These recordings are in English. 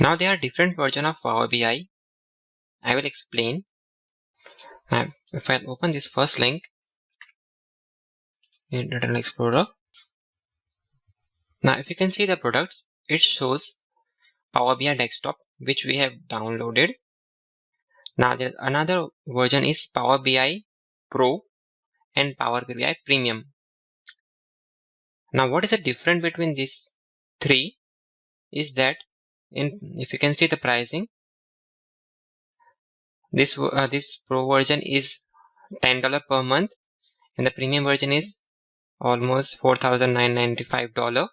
Now there are different versions of Power BI. I will explain. Now, if I open this first link in Internet Explorer, now if you can see the products, it shows Power BI Desktop, which we have downloaded. Now there another version is Power BI Pro and Power BI Premium. Now what is the difference between these three is that if you can see the pricing, this Pro version is $10 per month and the Premium version is almost $4,995.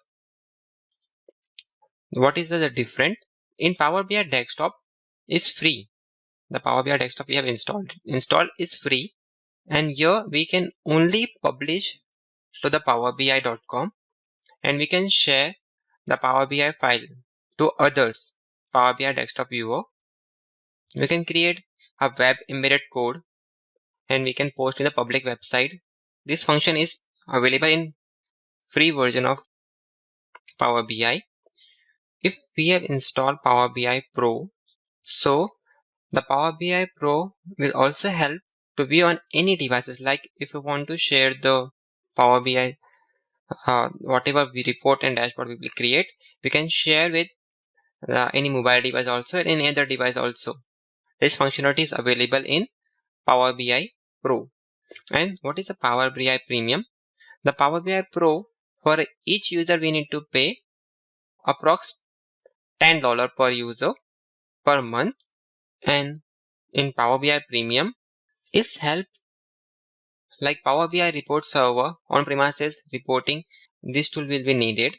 What is the difference? In Power BI Desktop is free. The Power BI Desktop we have installed is free, and here we can only publish to the powerbi.com and we can share the Power BI file to others. Power BI Desktop viewer. We can create a web embedded code and we can post in the public website. This function is available in free version of Power BI. If we have installed Power BI Pro, so the Power BI Pro will also help to view on any devices. Like if you want to share the Power BI, whatever we report and dashboard we will create, we can share with any mobile device also and any other device also. This functionality is available in Power BI Pro. And what is the Power BI Premium? The Power BI Pro, for each user we need to pay approx $10 per user per month, and in Power BI Premium is help like Power BI report server on premises reporting. This tool will be needed.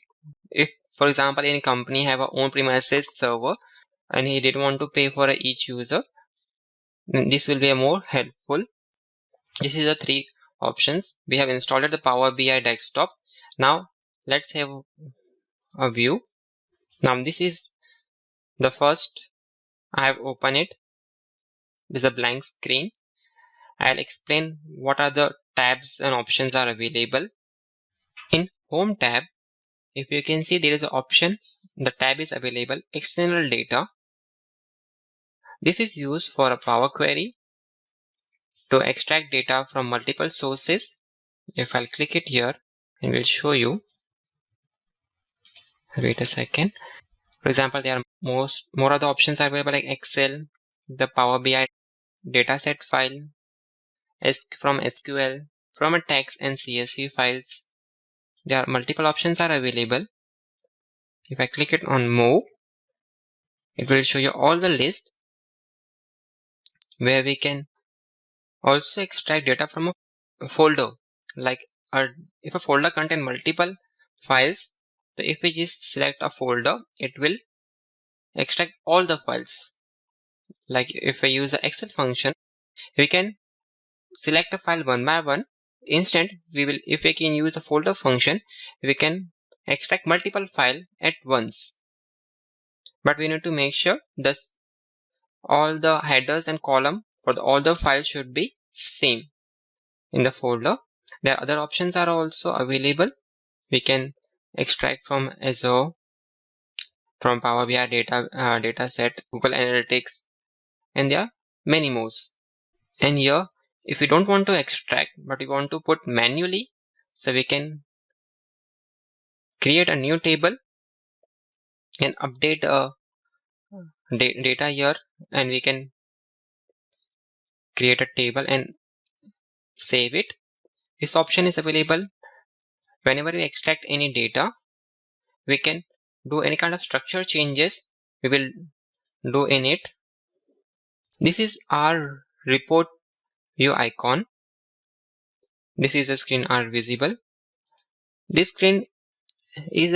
If for example any company have a own premises server and he didn't want to pay for each user, then this will be a more helpful. This is the three options. We have installed the Power BI Desktop. Now let's have a view. Now this is the first. I have opened it. This is a blank screen. I'll explain what are the tabs and options are available. In Home tab, if you can see, there is an option. The tab is available external data. This is used for a Power Query to extract data from multiple sources. If I'll click it here, it will show you. Wait a second. For example, there are more other options are available like Excel, the Power BI dataset file, from SQL, from a text and CSV files. There are multiple options are available. If I click it on More, it will show you all the list where we can also extract data from a folder. Like if a folder contains multiple files, so if we just select a folder, it will extract all the files. Like if I use the Excel function, we can select a file one by one. If we can use the folder function, we can extract multiple files at once. But we need to make sure this all the headers and column for all the files should be same in the folder. There are other options are also available. We can extract from Azure, from Power BI dataset, Google Analytics, and there are many more. And here, if we don't want to extract but we want to put manually, so we can create a new table and update data here, and we can create a table and save it. This option is available whenever we extract any data. We can do any kind of structure changes, we will do in it. This is our report view icon. This is the screen are visible. This screen is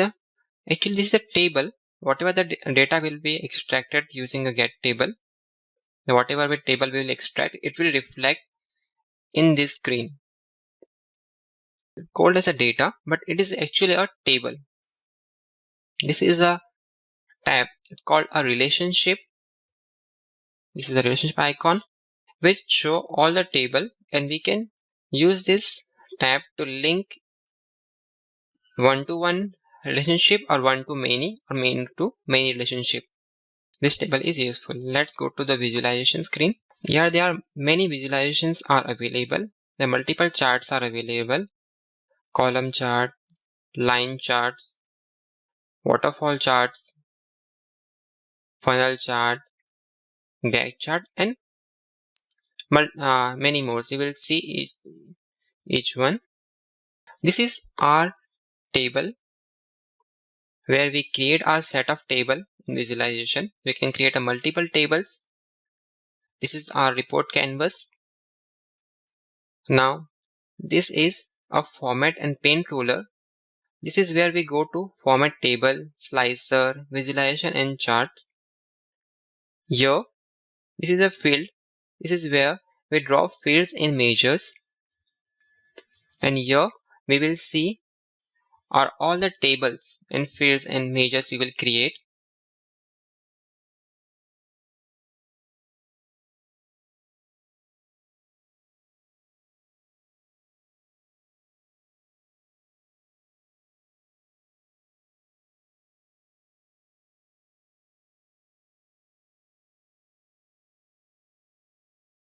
actually this is a table. Whatever the data will be extracted using a get table, whatever table we will extract, it will reflect in this screen. It's called as a data, but it is actually a table. This is a tab called a relationship. This is a relationship icon which show all the table, and we can use this tab to link one-to-one relationship or one-to-many or many-to-many relationship. This table is useful. Let's go to the visualization screen. Here there are many visualizations are available. The multiple charts are available. Column chart, line charts, waterfall charts, funnel chart, gag chart, and many more. So you will see each one. This is our table where we create our set of table in visualization. We can create a multiple tables. This is our report canvas. Now this is a format and paint ruler. This is where we go to format table, slicer, visualization and chart. Here, this is a field. This is where we draw fields and measures. And here we will see are all the tables and fields and measures we will create.